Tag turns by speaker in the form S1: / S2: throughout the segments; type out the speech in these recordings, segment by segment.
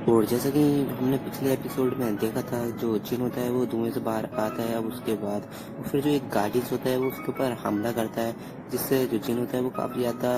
S1: और जैसा कि हमने पिछले एपिसोड में देखा था, जो जिन होता है वो धुएं से बाहर आता है। अब उसके बाद वो फिर जो एक गार्डियंस होता है वो उसके ऊपर हमला करता है, जिससे जो जिन होता है वो काफ़ी ज़्यादा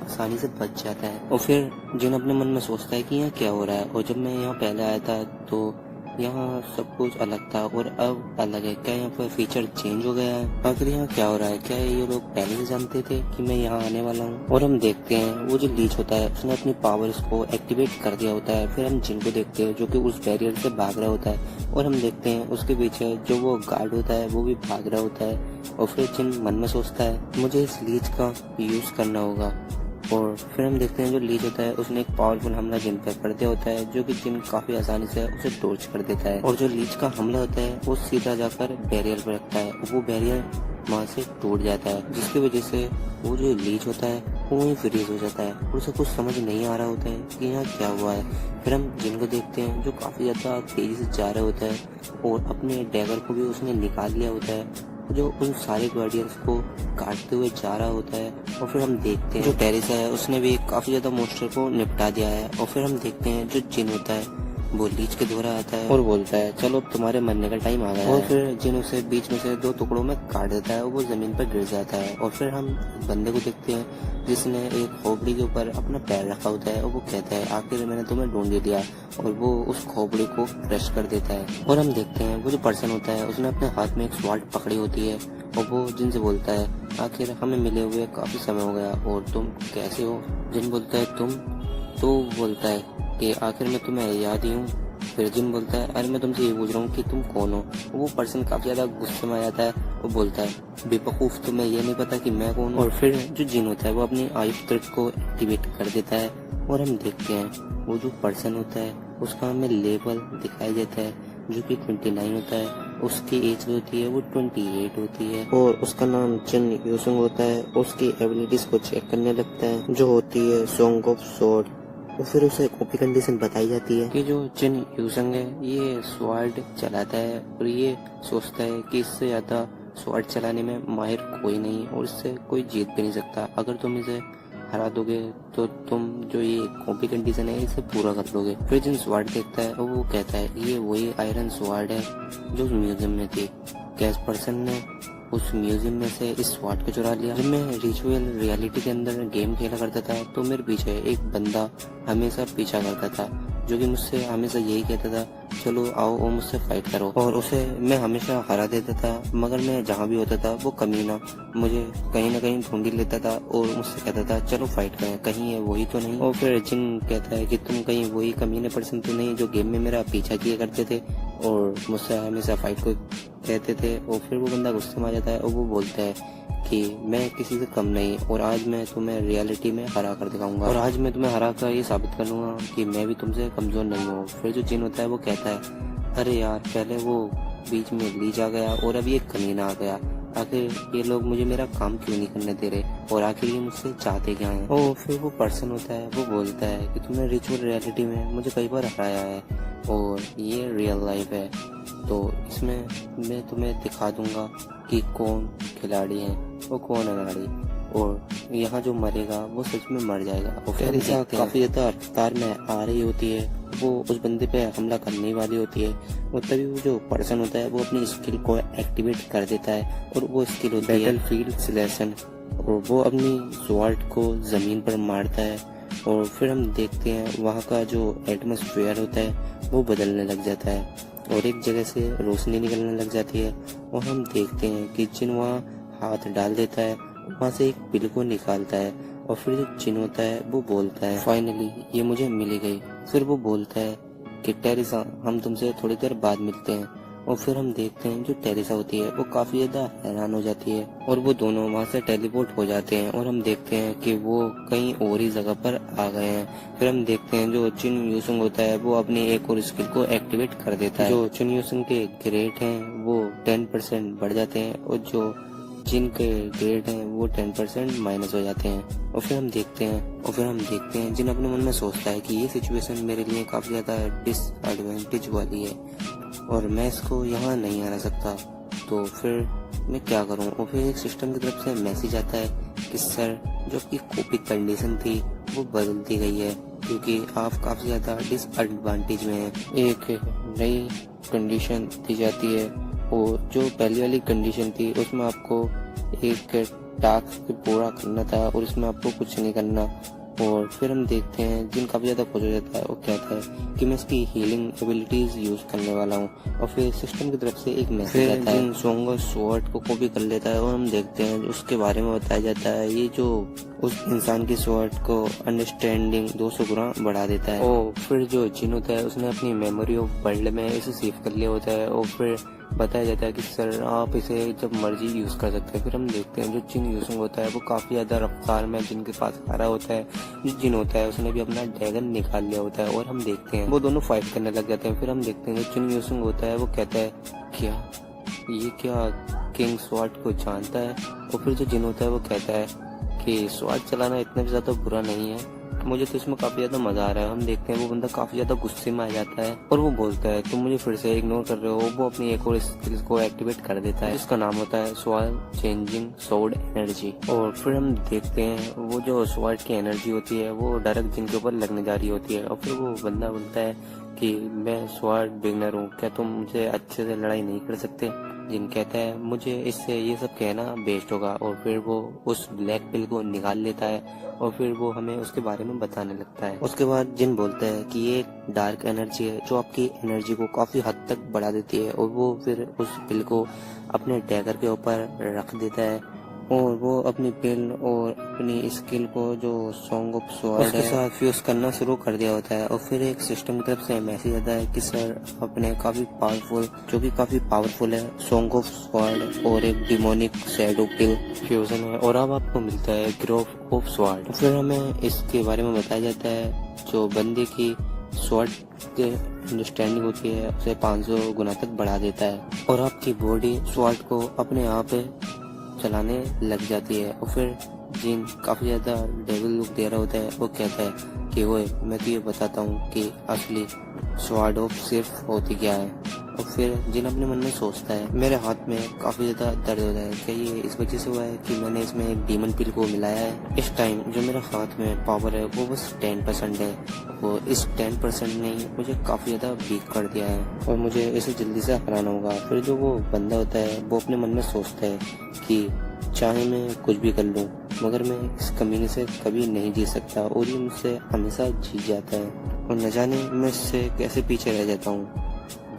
S1: आसानी से बच जाता है। और फिर जिन अपने मन में सोचता है कि यहाँ क्या हो रहा है, और जब मैं यहाँ पहले आया था तो यहाँ सब कुछ अलग था और अब अलग है। क्या यहाँ पर फीचर चेंज हो गया है? आखिर यहाँ क्या हो रहा है? क्या ये लोग पहले से जानते थे कि मैं यहाँ आने वाला हूँ? और हम देखते हैं वो जो लीच होता है उसने अपनी पावर्स को एक्टिवेट कर दिया होता है। फिर हम जिन को देखते हैं जो कि उस बैरियर से भाग रहा होता है, और हम देखते हैं उसके पीछे जो वो गार्ड होता है वो भी भाग रहा होता है। और फिर जिन मन में सोचता है मुझे इस लीच का यूज करना होगा। और फिर हम देखते हैं जो लीच होता है उसने एक पावरफुल हमला जिन पर कर दिया होता है, जो कि जिन काफी आसानी से उसे टॉर्च कर देता है। और जो लीच का हमला होता है वो सीधा जाकर बैरियर पर रखता है, वो बैरियर वहां से टूट जाता है, जिसकी वजह से वो जो लीच होता है वो वहीं फ्रीज हो जाता है और उसे कुछ समझ नहीं आ रहा होता है कि यहाँ क्या हुआ है। फिर हम जिन को देखते हैं जो काफी ज्यादा तेजी से जा रहा होता है और अपने डैगर को भी उसने निकाल लिया होता है, जो उन सारे गार्डियंस को काटते हुए जा रहा होता है। और फिर हम देखते हैं जो टेरिसा है उसने भी काफी ज्यादा मॉन्स्टर को निपटा दिया है। और फिर हम देखते हैं जो जिन होता है वो लीच के द्वारा आता है और बोलता है चलो अब तुम्हारे मरने का टाइम आ गया है। और फिर जिन उसे बीच में से 2 टुकड़ों में काट देता है और वो जमीन पर गिर जाता है। और फिर हम बंदे को देखते हैं जिसने एक खोपड़ी के ऊपर अपना पैर रखा होता है और वो कहता है आखिर मैंने तुम्हें ढूंढ ही लिया, और वो उस खोपड़ी को क्रश कर देता है। और हम देखते हैं वो जो पर्सन होता है उसने अपने हाथ में एक स्वॉर्ड पकड़ी होती है और वो जिन से बोलता है आखिर हमें मिले हुए काफी समय हो गया और तुम कैसे हो? जिन बोलता है तुम, तो बोलता है कि आखिर मैं तुम्हें याद ही हूँ। फिर जिन बोलता है अरे मैं तुमसे ये पूछ रहा हूँ कि तुम कौन हो? वो पर्सन काफी ज्यादा गुस्से में आ जाता है, वो बोलता है बेवकूफ तुम्हें ये नहीं पता कि मैं कौन हूँ? और फिर जो जिन होता है वो अपनी आयुष त्रिक को एक्टिवेट कर देता है और हम देखते हैं वो जो पर्सन होता है उसका हमें लेवल दिखाई देता है जो कि 29 होता है। उसकी एज जो होती है वो 28 होती है और उसका नाम चिन यूसुंग होता है। उसकी एबिलिटीज को चेक करने लगता है जो होती है सॉन्ग ऑफ स्वॉर्ड। तो फिर उसे कॉपी कंडीशन बताई जाती है कि जो चिन यूसंग है ये स्वॉर्ड चलाता है और ये सोचता है कि इससे ज्यादा स्वॉर्ड चलाने में माहिर कोई नहीं और इससे कोई जीत भी नहीं सकता। अगर तुम इसे हरा दोगे तो तुम जो ये कॉपी कंडीशन है इसे पूरा कर लोगे। फिर जिन स्वॉर्ड देखता है और वो कहता है ये वही आयरन स्वॉर्ड है जो उस म्यूजियम में थी। कैस पर्सन ने उस म्यूजियम में से इस स्वॉर्ड को चुरा लिया। जब मैं रिचुअल रियलिटी के अंदर गेम खेला करता था तो मेरे पीछे एक बंदा हमेशा पीछा करता था जो कि मुझसे हमेशा यही कहता था चलो आओ और मुझसे फाइट करो, और उसे मैं हमेशा हरा देता था। मगर मैं जहाँ भी होता था वो कमीना मुझे कहीं ना कहीं ढूंढ ही लेता था और मुझसे कहता था चलो फाइट करें, कहीं ये वही तो नहीं। और फिर जिन कहता है कि तुम कहीं वही कमीने पर्सन तो नहीं जो गेम में मेरा पीछा किया करते थे और मुझसे हमेशा फाइट को कहते थे। और फिर वो बंदा गुस्से में आ जाता है और वो बोलता है कि मैं किसी से कम नहीं और आज मैं तुम्हें रियलिटी में हरा कर दिखाऊंगा, और आज मैं तुम्हें हरा कर ये साबित कर लूंगा कि मैं भी तुमसे कमजोर नहीं हूँ। फिर जो जिन होता है वो कहता है अरे यार पहले वो बीच में लीज आ गया और अब ये कमीना आ गया, आखिर ये लोग मुझे मेरा काम क्यों नहीं करने दे रहे और आखिर ये मुझसे चाहते क्या हैं? और फिर वो पर्सन होता है वो बोलता है कि तुमने रिचुअल रियलिटी में मुझे कई बार हराया है और ये रियल लाइफ है, तो इसमें मैं तुम्हें दिखा दूंगा कि कौन खिलाड़ी है वो कौन अनाड़ी, और यहाँ जो मरेगा वो सच में मर जाएगा। और फिर ऐसा काफी ज्यादा रफ्तार में आ रही होती है, वो उस बंदे पे हमला करने वाली होती है और तभी वो जो पर्सन होता है वो अपनी स्किल को एक्टिवेट कर देता है और वो स्किल होती है बैटलफील्ड सिलेक्शन, और वो अपनी स्वॉर्ड को जमीन पर मारता है। और फिर हम देखते हैं वहाँ का जो एटमॉस्फेयर होता है वो बदलने लग जाता है और एक जगह से रोशनी निकलने लग जाती है और हम देखते हैं कि जिन वहाँ हाथ डाल देता है वहाँ से एक पिल को निकालता है और फिर जो जिन होता है वो बोलता है फाइनली ये मुझे मिल गई। फिर वो बोलता है कि टेरिसा हम तुमसे थोड़ी देर बाद मिलते हैं। और फिर हम देखते हैं जो टेरिसा होती है वो काफी ज्यादा हैरान हो जाती है और वो दोनों वहाँ से टेलीपोर्ट हो जाते हैं और हम देखते हैं कि वो कहीं और ही जगह पर आ गए हैं। फिर हम देखते हैं जो चिन यूसुंग होता है वो अपनी एक और स्किल को एक्टिवेट कर देता है। जो चिन यूसुंग के ग्रेड हैं वो 10% बढ़ जाते हैं और जो जिन के ग्रेड हैं वो 10% माइनस हो जाते हैं। और फिर हम देखते हैं जिन अपने मन में सोचता है कि ये सिचुएशन मेरे लिए काफी ज्यादा डिसएडवांटेज वाली है और मैं इसको यहाँ नहीं आना सकता, तो फिर मैं क्या करूँ? और फिर एक सिस्टम की तरफ से मैसेज आता है कि सर जो आपकी कॉपी कंडीशन थी वो बदल दी गई है क्योंकि आप काफ़ी ज़्यादा डिसएडवांटेज में हैं। एक नई कंडीशन दी जाती है और जो पहली वाली कंडीशन थी उसमें आपको एक टास्क पूरा करना था और इसमें आपको कुछ नहीं करना। और फिर हम देखते हैं जिन काफ़ी ज़्यादा खुश हो जाता है, वो कहता है कि मैं इसकी हीलिंग एबिलिटीज़ यूज़ करने वाला हूँ। और फिर सिस्टम की तरफ से एक मैसेज आता है, जिन सोंग और स्वॉर्ड को कॉपी कर लेता है और हम देखते हैं उसके बारे में बताया जाता है ये जो उस इंसान की स्वॉर्ड को अंडरस्टैंडिंग 200 गुना बढ़ा देता है। और फिर जो जिन होता है उसने अपनी मेमोरी ऑफ वर्ल्ड में इसे सेव कर लिया होता है और फिर बताया जाता है कि सर आप इसे जब मर्जी यूज़ कर सकते हैं। फिर हम देखते हैं जो जिन यूजिंग होता है वो काफ़ी ज़्यादा रफ्तार में जिनके पास आ रहा होता है। जो जिन होता है उसने भी अपना ड्रैगन निकाल लिया होता है और हम देखते हैं वो दोनों फाइट करने लग जाते हैं। फिर हम देखते हैं जो जिन यूजिंग होता है वो कहता है क्या किंग स्वॉर्ड को जानता है। और फिर जो जिन होता है वो कहता है कि स्वॉर्ड चलाना इतना भी ज़्यादा बुरा नहीं है, मुझे तो इसमें काफ़ी ज़्यादा मज़ा आ रहा है। हम देखते हैं वो बंदा काफ़ी ज़्यादा गुस्से में आ जाता है और वो बोलता है तुम मुझे फिर से इग्नोर कर रहे हो। वो अपनी एक और स्किल्स को एक्टिवेट कर देता है जिसका नाम होता है स्वॉर्ड चेंजिंग स्वॉर्ड एनर्जी। और फिर हम देखते हैं वो जो स्वॉर्ड की एनर्जी होती है वो डायरेक्ट जिन के ऊपर लगने जा रही होती है। और फिर वो बंदा बोलता है कि मैं स्वॉर्ड बिगनर हूँ, क्या तुम मुझे अच्छे से लड़ाई नहीं कर सकते। जिन कहता है मुझे इससे ये सब कहना बेस्ट होगा। और फिर वो उस ब्लैक पिल को निकाल लेता है और फिर वो हमें उसके बारे में बताने लगता है। उसके बाद जिन बोलता है कि ये डार्क एनर्जी है जो आपकी एनर्जी को काफ़ी हद तक बढ़ा देती है। और वो फिर उस पिल को अपने डैगर के ऊपर रख देता है और वो अपनी पिल और अपनी स्किल को जो सॉन्ग ऑफ स्वॉर्ड उसके साथ फ्यूज करना शुरू कर दिया होता है। और फिर एक सिस्टम की तरफ से मैसेज आता है कि सर अपने काफ़ी पावरफुल है सॉन्ग ऑफ स्वॉर्ड और एक डिमोनिक शैडो पिल फ्यूजन है और अब आपको मिलता है ग्रोव ऑफ स्वॉर्ड। फिर हमें इसके बारे में बताया जाता है जो बंदे की स्वॉर्ड की अंडरस्टैंडिंग होती है उसे 500 गुना तक बढ़ा देता है और आपकी बॉडी स्वॉर्ड को अपने आप चलाने लग जाती है। और फिर जिन काफ़ी ज़्यादा डेविल लुक दे रहा होता है वो कहता है कि वो मैं तो ये बताता हूँ कि असली स्वॉर्ड ऑफ सिर्फ होती क्या है। और फिर जिन अपने मन में सोचता है मेरे हाथ में काफ़ी ज़्यादा दर्द होता है, क्या ये इस वजह से हुआ है कि मैंने इसमें एक डीमन पिल को मिलाया है। इस टाइम जो मेरे हाथ में पावर है वो बस 10% है। वो इस 10% ने मुझे काफ़ी ज़्यादा वीक कर दिया है और मुझे इसे जल्दी से हराना होगा। फिर जो वो बंदा होता है वो अपने मन में सोचता है कि चाहे मैं कुछ भी कर लूँ मगर मैं इस कमीने से कभी नहीं जीत सकता और ये मुझसे हमेशा जीत जाता है और न जाने मैं इससे कैसे पीछे रह जाता हूँ।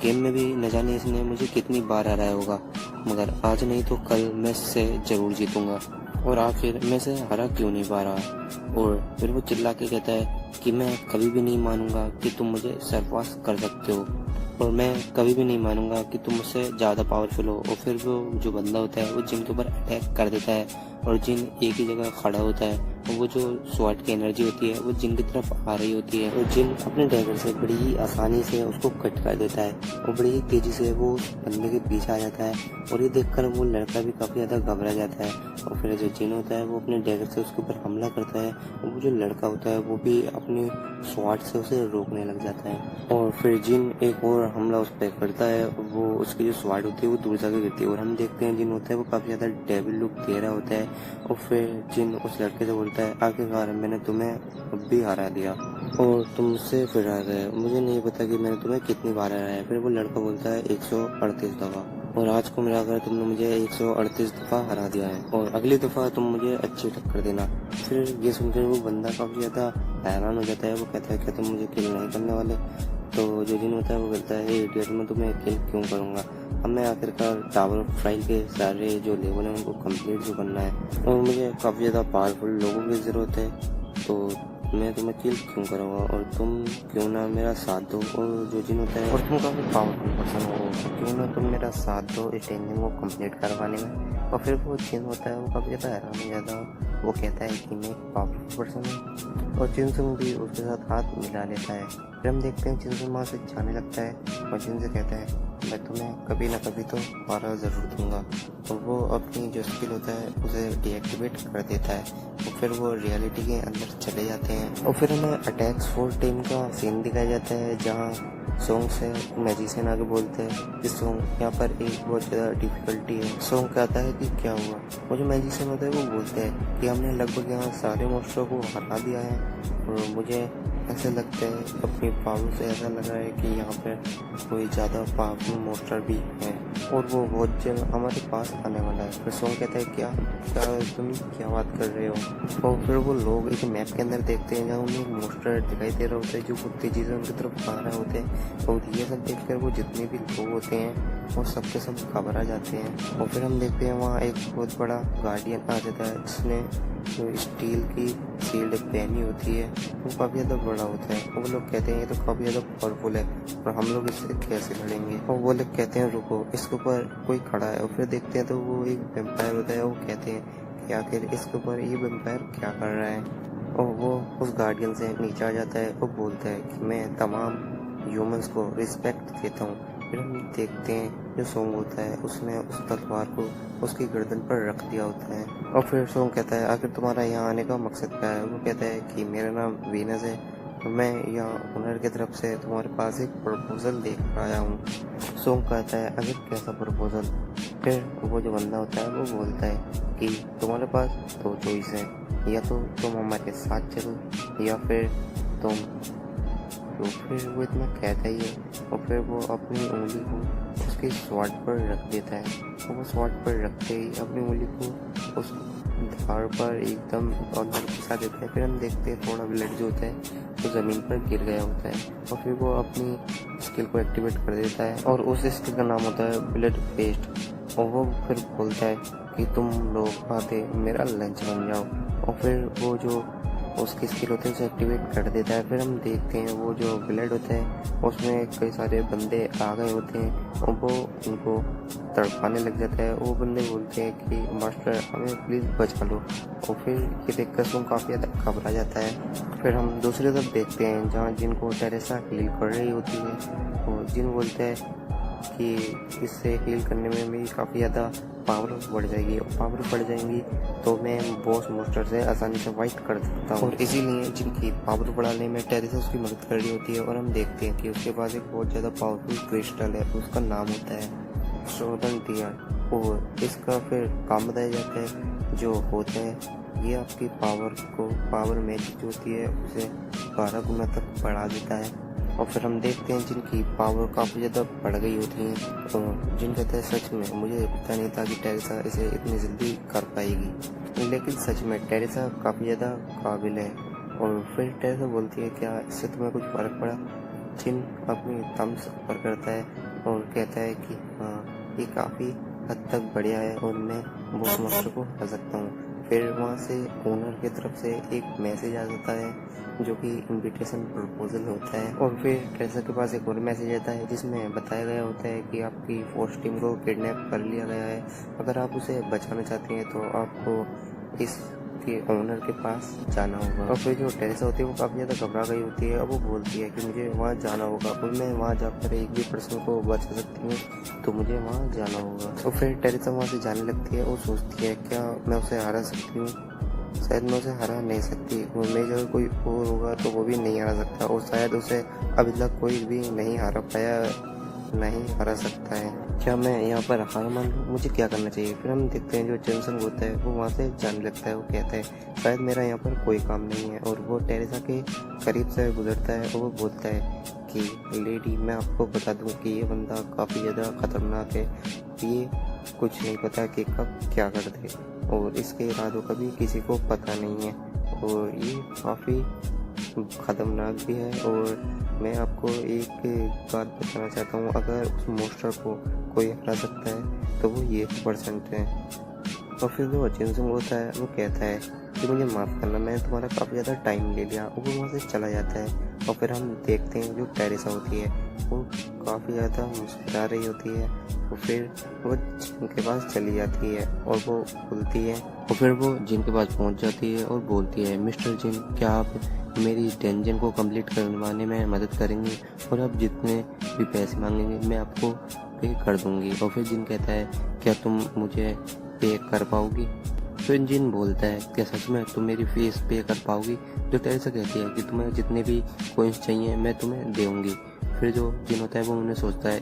S1: गेम में भी न जाने इसने मुझे कितनी बार हराया होगा मगर आज नहीं तो कल मैं इससे ज़रूर जीतूंगा और आखिर मैं इसे हरा क्यों नहीं पा रहा। और फिर वो चिल्ला के कहता है कि मैं कभी भी नहीं मानूंगा कि तुम मुझे सरपास कर सकते हो और मैं कभी भी नहीं मानूंगा कि तुम मुझसे ज़्यादा पावरफुल हो। और फिर वो जो बंदा होता है वो जिन के ऊपर अटैक कर देता है और जिन एक ही जगह खड़ा होता है और वो जो स्वॉर्ड की एनर्जी होती है वो जिन की तरफ आ रही होती है और जिन अपने डैगर से बड़ी ही आसानी से उसको कट कर देता है और बड़ी ही तेजी से वो उस बंदे के पीछे आ जाता है। और ये देखकर वो लड़का भी काफ़ी ज़्यादा घबरा जाता है और फिर जो जिन होता है वो अपने डैगर से उसके ऊपर हमला करता है और वो जो लड़का होता है वो भी अपने स्वॉर्ड से उसे रोकने लग जाता है। और फिर जिन एक और हमला उस पर करता है, वो उसकी जो स्वॉर्ड होती है वो दूर जाकर गिरती है और हम देखते हैं जिन होता है वो काफ़ी ज़्यादा डेविल लुक दे रहा होता है। और फिर जिन उस लड़के से बोलता है आखिरकार मैंने तुम्हें अब भी हरा दिया और तुम मुझसे फिर आ गए, मुझे नहीं पता कि मैंने तुम्हें कितनी बार हराया है। फिर वो लड़का बोलता है 138 दफ़ा और आज को मिलाकर तुमने मुझे 138 दफ़ा हरा दिया है और अगली दफ़ा तुम मुझे अच्छी टक्कर देना। फिर ये सुनकर वो बंदा काफ़ी ज़्यादा हैरान हो जाता है। वो कहता है क्या तुम मुझे किल नहीं करने वाले। तो जो जिन होता है वो कहता है इडियट मैं तुम्हें किल क्यों करूँगा, अब मैं आखिरकार टावर ऑफ ट्रायल के सारे जो लेवल हैं उनको कंप्लीट जो करना है और मुझे काफ़ी ज़्यादा पावरफुल लोगों की ज़रूरत है, तो मैं तुम्हें किल क्यों करूँगा और तुम क्यों ना मेरा साथ दो। और जो जिन होता है और तुम काफ़ी पावरफुल पर्सन हो तो क्यों ना तुम मेरा साथ दो इस टेंशन को कंप्लीट करवाने में। और फिर वो जिन होता है वो काफ़ी ज़्यादा हैरान हो जाता है, वो कहता है कि मैं एक पावरफुल पर्सन हूँ और जिनसुंग भी उसके साथ हाथ मिला लेता है। फिर हम देखते हैं जिनसुंग वहाँ से जाने लगता है और जिन से कहता है मैं तुम्हें कभी ना कभी तो मारा ज़रूर दूंगा। और वो अपनी जो स्किल होता है उसे डीएक्टिवेट कर देता है और फिर वो रियलिटी के अंदर चले जाते हैं। और फिर हमें अटैक्स फोर्स टीम का सीन दिखाया जाता है जहाँ सॉन्ग से मैजिशियन आगे बोलते हैं कि सॉन्ग यहाँ पर एक बहुत ज़्यादा डिफिकल्टी है। सॉन्ग कहता है कि क्या हुआ, वो जो मैजिशियन होता है वो बोलते हैं कि हमने लगभग यहाँ सारे मॉन्स्टरों को हरा दिया है और मुझे ऐसे लगता है अपनी पावर से ऐसा लग रहा है कि यहाँ पर कोई ज़्यादा पावरफुल मोस्टर भी है और वो बहुत जल्द हमारे पास आने वाला है। फिर सोंग कहता है क्या क्या तुम क्या बात कर रहे हो। और फिर वो लोग एक मैप के अंदर देखते हैं जहाँ उन्हें एक मोस्टर दिखाई दे रहा होता है जो बहुत तेजी से उनकी तरफ आ रहे होते हैं। और ये सब देखकर वो जितने भी लोग होते हैं वो सबके सब घबरा जाते हैं। और फिर हम देखते हैं वहाँ एक बहुत बड़ा गार्डियन आ जाता है जिसने जो स्टील की शील्ड पहनी होती है वो काफ़ी ज़्यादा बड़ा होता है। वो लोग कहते हैं ये तो काफ़ी ज़्यादा पावरफुल है और हम लोग इससे कैसे लड़ेंगे। और वो लोग कहते हैं रुको इसके ऊपर कोई खड़ा है। और फिर देखते हैं तो वो एक वेम्पायर होता है। वो कहते हैं कि आखिर इसके ऊपर ये वेम्पायर क्या कर रहा है। और वो उस गार्डियन से नीचे आ जाता है और बोलता है कि मैं तमाम ह्यूमंस को रिस्पेक्ट देता हूँ। फिर हम देखते हैं जो सोंग होता है उसने उस तलवार को उसकी गर्दन पर रख दिया होता है। और फिर सोंग कहता है आखिर तुम्हारा यहाँ आने का मकसद क्या है। वो कहता है कि मेरा नाम वीनस है और मैं यहाँ ओनर की तरफ से तुम्हारे पास एक प्रपोजल लेकर आया हूँ। सोंग कहता है आखिर कैसा प्रपोजल। फिर वो जो बंदा होता है वो बोलता है कि तुम्हारे पास दो चॉइस है, या तो तुम हमारे साथ चलो या फिर तुम। तो फिर वो इतना कहता ही है और फिर वो अपनी उंगली को उसके स्वॉर्ड पर रख देता है। और वो स्वॉर्ड पर रखते ही अपनी उंगली को उस धार पर एकदम अंदर घुसा देता है। फिर हम देखते हैं थोड़ा ब्लड जो होता है वो ज़मीन पर गिर गया होता है। और फिर वो अपनी स्किल को एक्टिवेट कर देता है और उस स्किल का नाम होता है ब्लड पेस्ट। और वो फिर बोलता है कि तुम लोग आते मेरा लंच बन जाओ। और फिर वो जो उसकी स्किल होती है उसे एक्टिवेट कर देता है। फिर हम देखते हैं वो जो ब्लड होता है उसमें कई सारे बंदे आ गए होते हैं और वो उनको तड़पाने लग जाता है। वो बंदे बोलते हैं कि मास्टर हमें प्लीज़ बचा लो। और फिर ये देखकर सुन काफ़ी ज़्यादा घबरा जाता है। फिर हम दूसरी तरफ देखते हैं जहाँ जिनको टेरेसा हील कर रही होती है और जिन बोलते हैं कि इससे हील करने में भी काफ़ी ज़्यादा पावर बढ़ जाएगी और पावर बढ़ जाएंगी तो मैं बॉस मोस्टर से आसानी से फाइट कर सकता हूँ। और इसीलिए जिनकी पावर बढ़ाने में टेरेसा उसकी मदद कर रही होती है। और हम देखते हैं कि उसके पास एक बहुत ज़्यादा पावरफुल क्रिस्टल है, उसका नाम होता है शोधन टीयर। और इसका फिर काम बताया जाता है जो होता है ये आपकी पावर मैजिक जो होती है उसे 12 गुना तक बढ़ा देता है। और फिर हम देखते हैं जिनकी पावर काफ़ी ज़्यादा बढ़ गई होती है तो जिन कहते हैं सच में मुझे पता नहीं था कि टेरेसा इसे इतनी जल्दी कर पाएगी, लेकिन सच में टेरेसा काफ़ी ज़्यादा काबिल है। और फिर टेरेसा बोलती है क्या इससे तुम्हें कुछ फ़र्क पड़ा। जिन अपनी थम्स ऊपर करता है और कहता है कि हाँ ये काफ़ी हद तक बढ़िया है और मैं बॉस मास्टर को हरा सकता हूँ। फिर वहाँ से ओनर की तरफ से एक मैसेज आ जाता है जो कि इनविटेशन प्रपोजल होता है। और फिर टेरेसा के पास एक और मैसेज आता है जिसमें बताया गया होता है कि आपकी फोर्स टीम को किडनैप कर लिया गया है। अगर आप उसे बचाना चाहते हैं तो आपको इसके ओनर के पास जाना होगा। और फिर जो टेरेसा होती है वो काफ़ी ज़्यादा घबरा गई होती है और वो बोलती है कि मुझे वहाँ जाना होगा और मैं वहाँ जाकर एक भी पर्सन को बचा सकती हूँ तो मुझे वहाँ जाना होगा। और फिर टेरेसा वहाँ से जाने लगती है और सोचती है क्या मैं उसे हरा सकती हूँ। शायद मैं उसे हरा नहीं सकती और मैं जब कोई और होगा तो वो भी नहीं हरा सकता और शायद उसे अभी तक कोई भी नहीं हरा पाया, नहीं हरा सकता है। क्या मैं यहाँ पर हार मान लूँ, मुझे क्या करना चाहिए। फिर हम देखते हैं जो जेनसन होता है वो वहाँ से जाने लगता है। वो कहता है शायद मेरा यहाँ पर कोई काम नहीं है। और वो टेरेसा के करीब से गुजरता है और वो बोलता है कि लेडी मैं आपको बता दूँ कि ये बंदा काफ़ी ज़्यादा ख़तरनाक है, ये कुछ नहीं पता कि कब क्या कर दे और इसके इरादों का भी किसी को पता नहीं है और ये काफ़ी खतरनाक भी है। और मैं आपको एक बात बताना चाहता हूँ, अगर उस मोस्टर को कोई हरा सकता है तो वो ये % है। और फिर जो जेनसन होता है वो कहता है कि मुझे माफ़ करना, मैंने तुम्हारा काफ़ी ज़्यादा टाइम ले लिया। और वो वहाँ से चला जाता है। और फिर हम देखते हैं जो टेरेसा होती है वो काफ़ी ज़्यादा मुस्कुरा रही होती है। और फिर वो जिनके पास चली जाती है और वो बोलती है और फिर वो जिनके पास पहुंच जाती है और बोलती है मिस्टर जिन क्या आप मेरी डंजन को कंप्लीट करवाने में मदद करेंगे और आप जितने भी पैसे मांगेंगे मैं आपको पे कर दूंगी। और फिर जिन कहता है क्या तुम मुझे पे कर पाओगी। फिर जिन बोलता है क्या सच में तुम मेरी फीस पे कर पाओगी। जो टेरेसा कहती है कि तुम्हें जितने भी कोइंस चाहिए मैं तुम्हें दूंगी। फिर जो जिन होता है वो उन्हें सोचता है,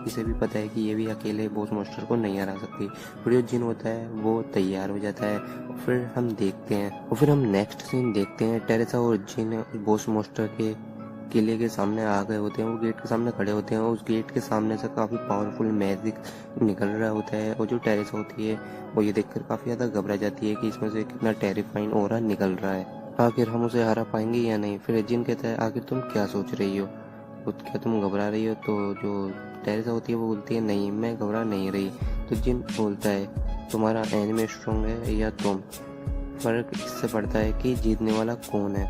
S1: इसे भी पता है कि ये भी अकेले बॉस मास्टर को नहीं हरा सकती। फिर जो जिन होता है वो तैयार हो जाता है और फिर हम देखते हैं और फिर हम नेक्स्ट सीन देखते हैं। टेरेसा और जिन बॉस मास्टर के किले के सामने आ गए होते हैं। वो गेट के सामने खड़े होते हैं और उस गेट के सामने से काफ़ी पावरफुल मैजिक निकल रहा होता है। और जो टेरेसा होती है वो ये देखकर काफ़ी ज़्यादा घबरा जाती है कि इसमें से कितना टेरिफाइंग ऑरा निकल रहा है, आखिर हम उसे हरा पाएंगे या नहीं। फिर जिन कहता है, आखिर तुम क्या सोच रही हो, क्या तुम घबरा रही हो? तो जो टेरेसा होती है वो बोलती है, नहीं मैं घबरा नहीं रही। तो जिन बोलता है, तुम्हारा एनिमी स्ट्रॉन्ग है या तुम, फर्क इससे पड़ता है कि जीतने वाला कौन है।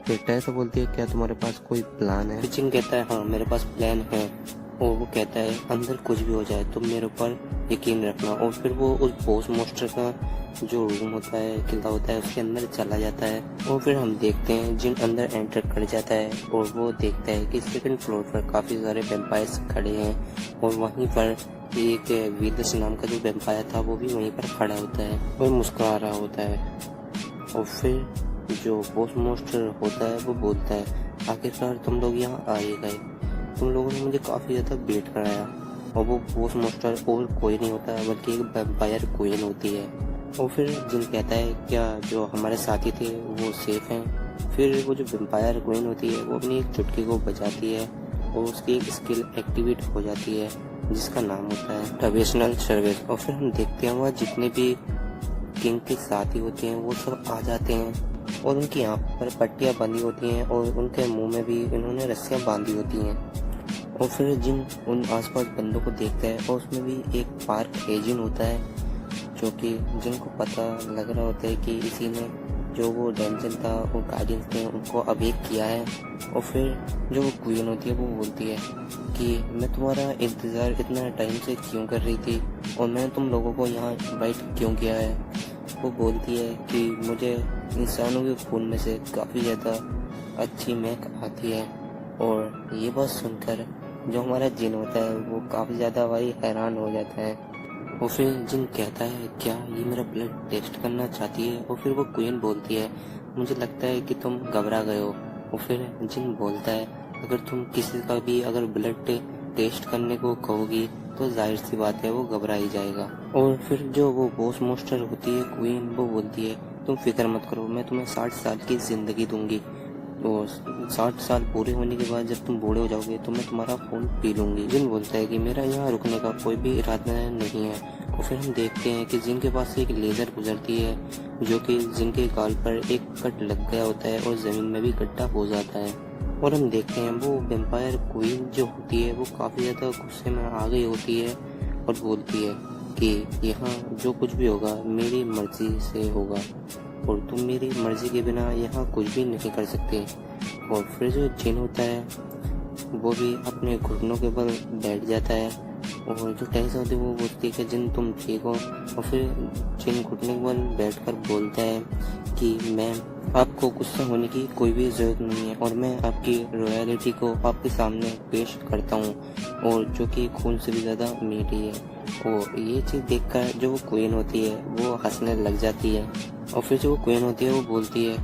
S1: फिर टेरेसा बोलती है, क्या तुम्हारे पास कोई प्लान है? जिन कहता है, हाँ मेरे पास प्लान है। और वो कहता है, अंदर कुछ भी हो जाए तुम मेरे ऊपर यकीन रखना। और फिर वो उस बॉस मास्टर का जो रूम होता है, किला होता है, उसके अंदर चला जाता है। और फिर हम देखते हैं जिन अंदर एंटर कर जाता है और वो देखता है कि सेकंड फ्लोर पर काफ़ी सारे वेम्पायर्स खड़े हैं और वहीं पर एक वीदस नाम का जो वेम्पायर था वो भी वहीं पर खड़ा होता है और मुस्कुरा रहा होता है। और फिर जो बॉस मास्टर होता है वो बोलता है, आखिरकार तुम लोग यहाँ आ ही गए, तुम लोगों ने मुझे काफ़ी ज़्यादा वेट कराया। और वो बॉस मास्टर और कोई नहीं होता है बल्कि एक वेम्पायर क्वीन होती है। और फिर जिन कहता है, क्या जो हमारे साथी थे वो सेफ हैं? फिर वो जो वेम्पायर क्वीन होती है वो अपनी एक चुटकी को बजाती है और उसकी एक स्किल एक्टिवेट हो जाती है जिसका नाम होता है ट्रेडिशनल सर्विस। और फिर हम देखते हैं वहाँ जितने भी किंग के साथी होते हैं वो सब आ जाते हैं और उनकी आँखों पर पट्टियाँ बंधी होती हैं और उनके मुंह में भी इन्होंने रस्सियाँ बांधी होती हैं। और फिर जिन उन आसपास बंदों को देखता है और उसमें भी एक पार्क एजेंट होता है जो कि जिनको पता लग रहा होता है कि इसी ने जो वो डेंजन था और गार्डियंस थे उनको अवेक किया है। और फिर जो वो क्वीन होती है वो बोलती है कि मैं तुम्हारा इंतज़ार इतना टाइम से क्यों कर रही थी और मैंने तुम लोगों को यहाँ इनवाइट क्यों किया है। वो बोलती है कि मुझे इंसानों के खून में से काफ़ी ज़्यादा अच्छी महक आती है। और ये बात सुनकर जो हमारा जिन होता है वो काफ़ी ज़्यादा भाई हैरान हो जाता है। और फिर जिन कहता है, क्या ये मेरा ब्लड टेस्ट करना चाहती है? और फिर वो क्वीन बोलती है, मुझे लगता है कि तुम घबरा गए हो। और फिर जिन बोलता है, अगर तुम किसी का भी अगर ब्लड टेस्ट करने को कहोगी तो जाहिर सी बात है वो घबरा ही जाएगा। और फिर जो वो बॉस मास्टर होती है क्वीन, वो बोलती है, तुम फिक्र मत करो, मैं तुम्हें 60 साल की ज़िंदगी दूंगी। तो 60 साल पूरे होने के बाद जब तुम बूढ़े हो जाओगे तो मैं तुम्हारा खून पी लूंगी। जिन बोलता है कि मेरा यहाँ रुकने का कोई भी इरादा नहीं है। और फिर हम देखते हैं कि जिन के पास से एक लेज़र गुजरती है जो कि जिनके गाल पर एक कट लग गया होता है और ज़मीन में भी गड्ढा हो जाता है। और हम देखते हैं वो वेम्पायर क्वीन जो होती है वो काफ़ी ज़्यादा गुस्से में आ गई होती है और बोलती है कि यहाँ जो कुछ भी होगा मेरी मर्जी से होगा और तुम मेरी मर्जी के बिना यहाँ कुछ भी नहीं कर सकते। और फिर जो जिन होता है वो भी अपने घुटनों के बल बैठ जाता है और जो टेरेसा होती है वो बोलती है कि जिन तुम ठीक हो। और फिर जिन घुटने के बल बैठकर बोलता है कि मैम, आपको गुस्सा होने की कोई भी ज़रूरत नहीं है और मैं आपकी रॉयलिटी को आपके सामने पेश करता हूँ और जो कि खून से भी ज़्यादा मीठी है। और ये चीज़ देखकर जो वो क्वीन होती है वो हंसने लग जाती है। और फिर जो वो क्वीन होती है वो बोलती है,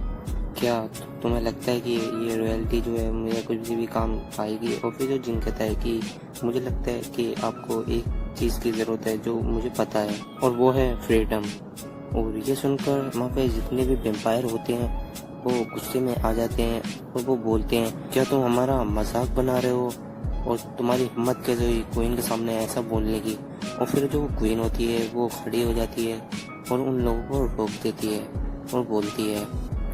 S1: क्या तुम्हें लगता है कि ये रॉयल्टी जो है मुझे कुछ भी काम आएगी? और फिर जो जिन कहता है कि मुझे लगता है कि आपको एक चीज़ की ज़रूरत है जो मुझे पता है और वो है फ्रीडम। और ये सुनकर वहाँ पे जितने भी वेम्पायर होते हैं वो गुस्से में आ जाते हैं और वो बोलते हैं, क्या तुम हमारा मजाक बना रहे हो और तुम्हारी हिम्मत कैसे हुई क्वीन के सामने ऐसा बोलने की? और फिर जो क्वीन होती है वो खड़ी हो जाती है और उन लोगों को रोक देती है और बोलती है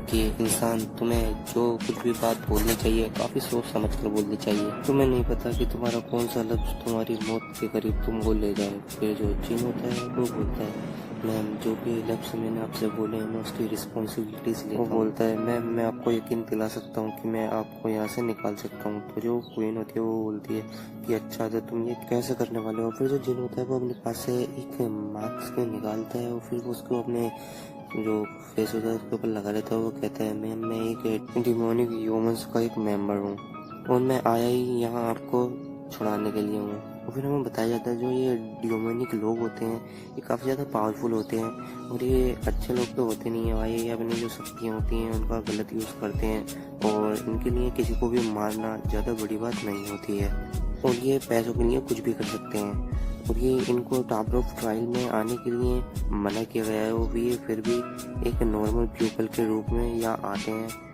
S1: कि इंसान, तुम्हें जो कुछ भी बात बोलनी चाहिए काफ़ी सोच समझ कर बोलनी चाहिए। तुम्हें नहीं पता कि तुम्हारा कौन सा लफ्ज़ तुम्हारी मौत के करीब तुमको ले जाए। फिर जो जिन होता है वो बोलता है, मैम जो भी लफ्ज़ मैंने आपसे बोले हैं मैं उसकी रिस्पॉन्सिबिलिटीज़ लेता हूँ। वो बोलता है, मैम मैं आपको यकीन दिला सकता हूँ कि मैं आपको यहाँ से निकाल सकता हूँ। तो जो क्वीन होती है वो बोलती है कि अच्छा तो तुम ये कैसे करने वाले हो? फिर जो जिन होता है वो अपने पास से एक मास्क निकालता है और फिर वो उसको अपने जो फेस होता है उसके ऊपर लगा लेता है। वो कहता है, मैम मैं एक डिमोनिक ह्यूमंस का एक मेंबर हूँ और मैं आया ही यहाँ आपको छुड़ाने के लिए हूँ। और फिर हमें बताया जाता है जो ये डिमोनिक लोग होते हैं ये काफ़ी ज़्यादा पावरफुल होते हैं और ये अच्छे लोग तो होते नहीं हैं भाई। ये अपनी जो शक्तियाँ होती हैं उनका गलत यूज़ करते हैं और इनके लिए किसी को भी मारना ज़्यादा बड़ी बात नहीं होती है और ये पैसों के लिए कुछ भी कर सकते हैं। और ये इनको टावर ऑफ ट्रायल में आने के लिए मना किया गया है, वो भी फिर भी एक नॉर्मल पीपल के रूप में यहाँ आते हैं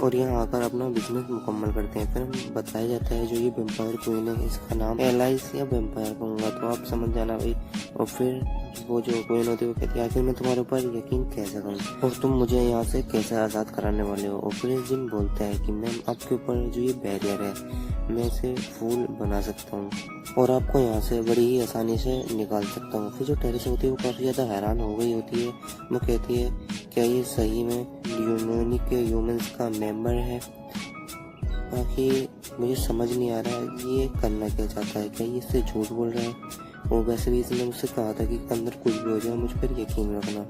S1: और यहाँ आकर अपना बिजनेस मुकम्मल करते हैं। फिर हमें बताया जाता है जो ये वेम्पायर क्वीन है इसका नाम एलाइस या वेम्पायर कहूँगा तो आप समझ जाना भाई। और फिर वो जो क्वीन होती है वो कहती है आखिर मैं तुम्हारे ऊपर यकीन कैसे करूँ और तुम मुझे यहाँ से कैसे आज़ाद कराने वाले हो। और फिर जिन बोलता है कि मैम आपके ऊपर जो ये बैरियर है मैं इसे फूल बना सकता हूँ और आपको यहाँ से बड़ी ही आसानी से निकाल सकता हूँ। फिर जो टेरिस होती है वो काफ़ी ज़्यादा हैरान हो गई होती है। वो कहती है क्या ये सही में यूनिक के ह्यूमंस का मेंबर है? बाकी मुझे समझ नहीं आ रहा है ये करना क्या चाहता है, क्या ये इससे झूठ बोल रहा है? और वैसे भी इसने मुझसे कहा था कि अंदर कुछ भी हो जाए मुझ पर यकीन रखना।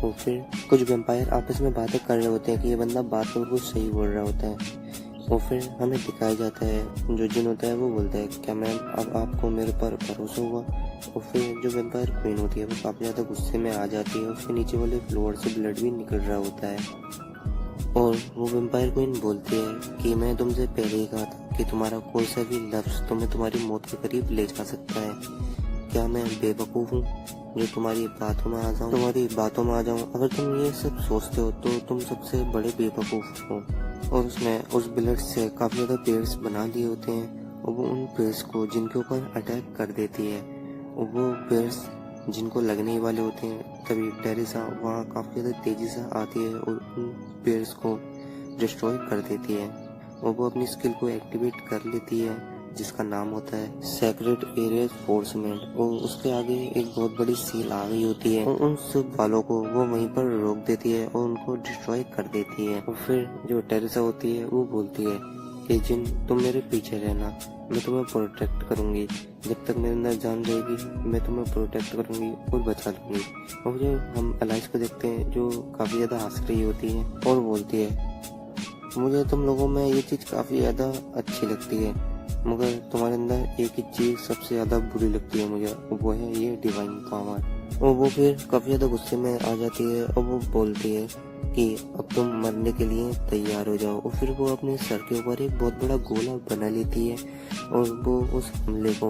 S1: और फिर कुछ वेम्पायर आपस में बातें कर रहे होते हैं कि ये बंदा बात तो बिल्कुल सही बोल रहा होता है। और फिर हमें दिखाया जाता है जो जिन होता है वो बोलता है क्या मैम अब आपको मेरे पर भरोसा हुआ? और फिर जो वेम्पायर क्वीन होती है वो काफ़ी ज़्यादा गुस्से में आ जाती है। उसके नीचे वाले फ्लोर से ब्लड भी निकल रहा होता है और वो वेम्पायर क्वीन बोलती है कि मैं तुमसे पहले ही कहा था कि तुम्हारा कोई सा भी लफ्ज़ तुम्हें तुम्हारी मौत के करीब ले जा सकता है। क्या मैं बेवकूफ़ हूँ जो तुम्हारी बातों में आ जाऊँ? अगर तुम ये सब सोचते हो तो तुम सबसे बड़े बेवकूफ़ हो। और उसने उस ब्लड से काफ़ी ज़्यादा पेयर्स बना लिए होते हैं और वो उन पेयर्स को जिनके ऊपर अटैक कर देती है और वो पेयर्स जिनको लगने ही वाले होते हैं तभी टेरिसा वहाँ काफ़ी ज़्यादा तेज़ी से आती है और उन पेयर्स को डिस्ट्रॉय कर देती है और वो अपनी स्किल को एक्टिवेट कर लेती है जिसका नाम होता है सेक्रेट एरिया फोर्समेंट। और उसके आगे एक बहुत बड़ी सील आ गई होती है और उन सब वालों को वो वहीं पर रोक देती है और उनको डिस्ट्रॉय कर देती है। और फिर जो टेरिसा होती है वो बोलती है कि जिन तुम मेरे पीछे रहना, मैं तुम्हें प्रोटेक्ट करूंगी, जब तक मेरे अंदर जान रहेगी मैं तुम्हें प्रोटेक्ट करूंगी और बचा लूंगी। और जो हम एलाइस को देखते हैं जो काफ़ी ज़्यादा हंस रही होती है और बोलती है मुझे तुम लोगों में ये चीज़ काफ़ी ज़्यादा अच्छी लगती है मगर तुम्हारे अंदर एक ही चीज़ सबसे ज़्यादा बुरी लगती है मुझे, वो है ये डिवाइन पावर। और वो फिर काफ़ी ज़्यादा गुस्से में आ जाती है और वो बोलती है कि अब तुम मरने के लिए तैयार हो जाओ। और फिर वो अपने सर के ऊपर एक बहुत बड़ा गोला बना लेती है और वो उस हमले को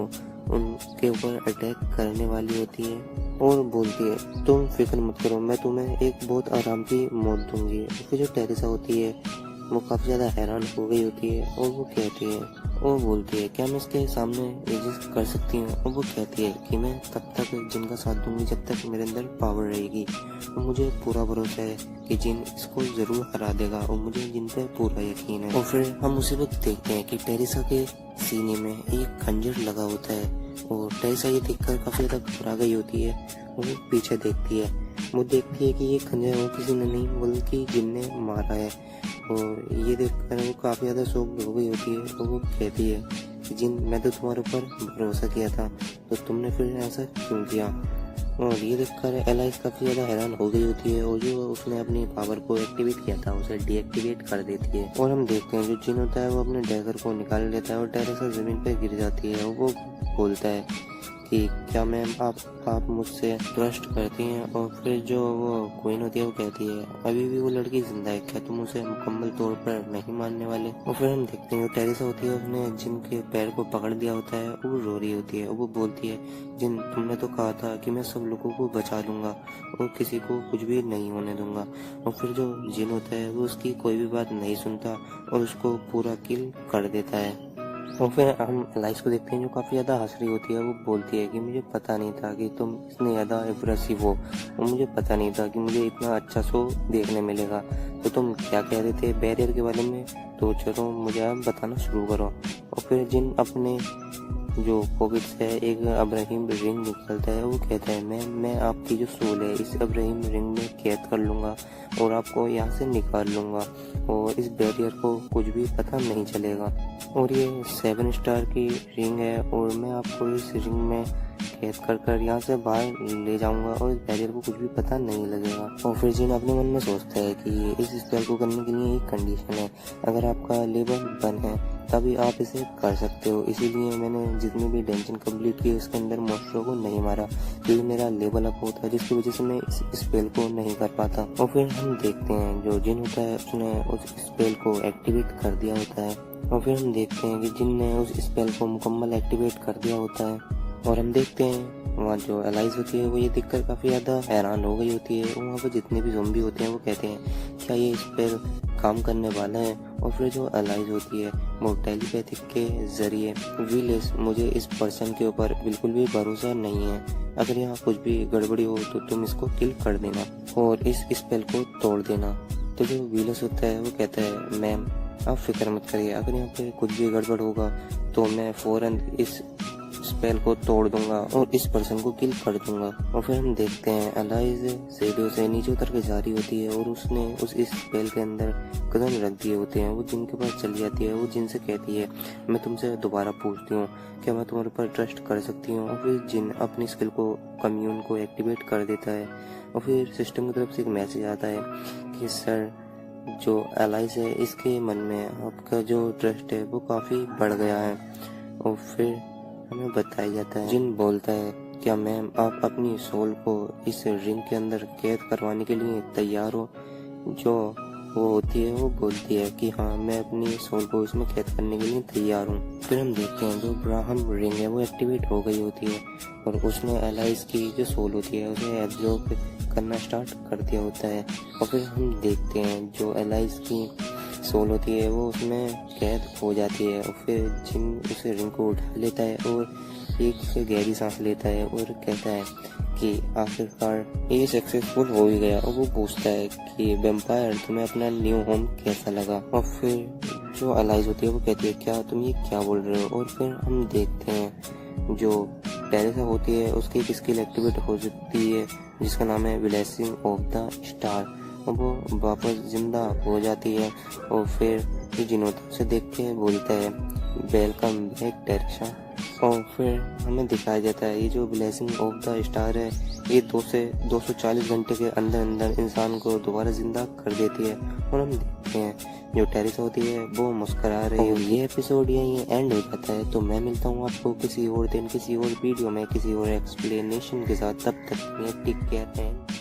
S1: उनके ऊपर अटैक करने वाली होती है और बोलती है तुम फिक्र मत करो, मैं तुम्हें एक बहुत आराम की मौत दूंगी। और फिर जो टेरिसा होती है वो काफ़ी ज़्यादा हैरान हो गई होती है और वो कहती है और बोलती है क्या मैं इसके सामने एग्जिस्ट कर सकती हूँ? और वो कहती है कि मैं तब तक जिन का साथ दूंगी जब तक मेरे अंदर पावर रहेगी और मुझे पूरा भरोसा है कि जिन इसको ज़रूर हरा देगा और मुझे जिन पे पूरा यकीन है। और फिर हम उसी वक्त देखते हैं कि टेरिसा के सीने में एक खंजर लगा होता है और टेरिसा ये देखकर काफ़ी ज़्यादा घबरा गई होती है और वो पीछे देखती है। वो देखती है कि ये खंजर वो किसी ने नहीं बल्कि जिन ने मारा है और ये देखकर वो काफ़ी ज़्यादा शौक हो गई होती है और वो कहती है कि जिन मैं तो तुम्हारे ऊपर भरोसा किया था तो तुमने फिर ऐसा क्यों किया? और ये देखकर एलाइस काफ़ी ज़्यादा हैरान हो गई होती है और जो उसने अपनी पावर को एक्टिवेट किया था उसे डीएक्टिवेट कर देती है। और हम देखते हैं जो जिन होता है वो अपने डैगर को निकाल लेता है और टेरिसा ज़मीन पर गिर जाती है और वो बोलता है कि क्या मैम आप मुझसे ट्रस्ट करती हैं? और फिर जो वो क्वीन होती है वो कहती है अभी भी वो लड़की जिंदा है, क्या तुम उसे मुकम्मल तौर पर नहीं मानने वाले? और फिर हम देखते हैं जो टेरिसा होती है उसने जिन के पैर को पकड़ दिया होता है वो रो रही होती है और वो बोलती है जिन तुमने तो कहा था कि मैं सब लोगों को बचा लूंगा और किसी को कुछ भी नहीं होने दूंगा। और फिर जो जिन होता है वो उसकी कोई भी बात नहीं सुनता और उसको पूरा किल कर देता है। और फिर हम एलाइस को देखते हैं जो काफ़ी ज़्यादा हंस रही होती है। वो बोलती है कि मुझे पता नहीं था कि तुम इतनी ज़्यादा इम्प्रेसिव हो और मुझे पता नहीं था कि मुझे इतना अच्छा शो देखने मिलेगा। तो तुम क्या कह रहे थे बैरियर के बारे में? तो चलो मुझे आप बताना शुरू करो। और फिर जिन अपने जो पॉकेट से एक अब्राहिम रिंग निकलता है वो कहता है मैं आपकी जो सोल है इस अब्राहिम रिंग में कैद कर लूँगा और आपको यहाँ से निकाल लूँगा और इस बैरियर को कुछ भी पता नहीं चलेगा। और ये 7 स्टार की रिंग है और मैं आपको इस रिंग में कैद कर यहाँ से बाहर ले जाऊंगा और इस बैरियर को कुछ भी पता नहीं लगेगा। और फिर जिन अपने मन में सोचता है कि इस स्पेल को करने के लिए एक कंडीशन है, अगर आपका लेवल 1 है तभी आप इसे कर सकते हो। इसीलिए मैंने जितनी भी डेंजन कंप्लीट की उसके अंदर मॉन्स्टरों को नहीं मारा, क्योंकि मेरा लेवल अप होता है, जिसकी वजह से मैं इस स्पेल को नहीं कर पाता। और फिर हम देखते हैं जो जिन होता है उसने उस स्पेल को एक्टिवेट कर दिया होता है। और फिर हम देखते हैं कि जिन ने उस स्पेल को मुकम्मल एक्टिवेट कर दिया होता है। और हम देखते हैं वहाँ जो एलाइज होती है वो ये देखकर काफ़ी ज़्यादा हैरान हो गई होती है। वहाँ पर जितने भी ज़ॉम्बी होते हैं वो कहते हैं क्या ये स्पेल काम करने वाला है। और फिर जो एलाइज होती है वो टेलीपैथिक के ज़रिए विलेस, मुझे इस पर्सन के ऊपर बिल्कुल भी भरोसा नहीं है, अगर यहाँ कुछ भी गड़बड़ी हो तो तुम इसको किल कर देना और इस स्पेल को तोड़ देना। तो जो विलेस होता है वो कहता है मैम आप फिक्र मत करिए, अगर यहाँ पे कुछ भी गड़बड़ होगा तो मैं फ़ौरन इस स्पेल को तोड़ दूंगा और इस पर्सन को किल कर दूंगा। और फिर हम देखते हैं एलाइज सीढ़ियों से नीचे उतर के जा रही होती है और उसने उस इस स्पेल के अंदर कदम रख दिए होते हैं। वो जिन के पास चली जाती है, वो जिन से कहती है मैं तुमसे दोबारा पूछती हूँ क्या मैं तुम्हारे ऊपर ट्रस्ट कर सकती हूँ। और फिर जिन अपनी स्किल को कम्यून को एक्टिवेट कर देता है। और फिर सिस्टम की तरफ से एक मैसेज आता है कि सर जो एलाइज है इसके मन में आपका जो ट्रस्ट है वो काफ़ी बढ़ गया है। और फिर हमें बताया जाता है, जिन बोलता है क्या मैम आप अपनी सोल को इस रिंग के अंदर कैद करवाने के लिए तैयार हो। जो वो होती है वो बोलती है कि हाँ मैं अपनी सोल को इसमें कैद करने के लिए तैयार हूँ। फिर हम देखते हैं जो ब्राह्म रिंग है वो एक्टिवेट हो गई होती है और उसने एलाइज की जो सोल होती है उसे एब्जॉर्ब करना स्टार्ट कर दिया होता है। और फिर हम देखते हैं जो एलाइज की सोल होती है वो उसमें कैद हो जाती है। और फिर जिन उसे रिंग को उठा लेता है और एक गहरी सांस लेता है और कहता है कि आखिरकार ये सक्सेसफुल हो ही गया। और वो पूछता है कि वैम्पायर तुम्हें अपना न्यू होम कैसा लगा। और फिर जो एलाइज होती है वो कहती है क्या तुम ये क्या बोल रहे हो। और फिर हम देखते हैं जो टेरेसा होती है उसकी एक स्किल एक्टिवेट हो जाती है जिसका नाम है ब्लेसिंग ऑफ द स्टार। और वो वापस जिंदा हो जाती है और फिर ये जिनोता से देख के बोलता है वेलकम बैक टेरेसा। और फिर हमें दिखाया जाता है ये जो ब्लेसिंग ऑफ द स्टार है ये 2 से 240 घंटे के अंदर अंदर इंसान को दोबारा जिंदा कर देती है। और हम देखते हैं जो टेरेसा होती है वो मुस्कुरा रही है। और ये एपिसोड यहीं एंड हो जाता है। तो मैं मिलता हूँ आपको किसी और दिन किसी और वीडियो में किसी और एक्सप्लेनेशन के साथ। तब तक टेक केयर एंड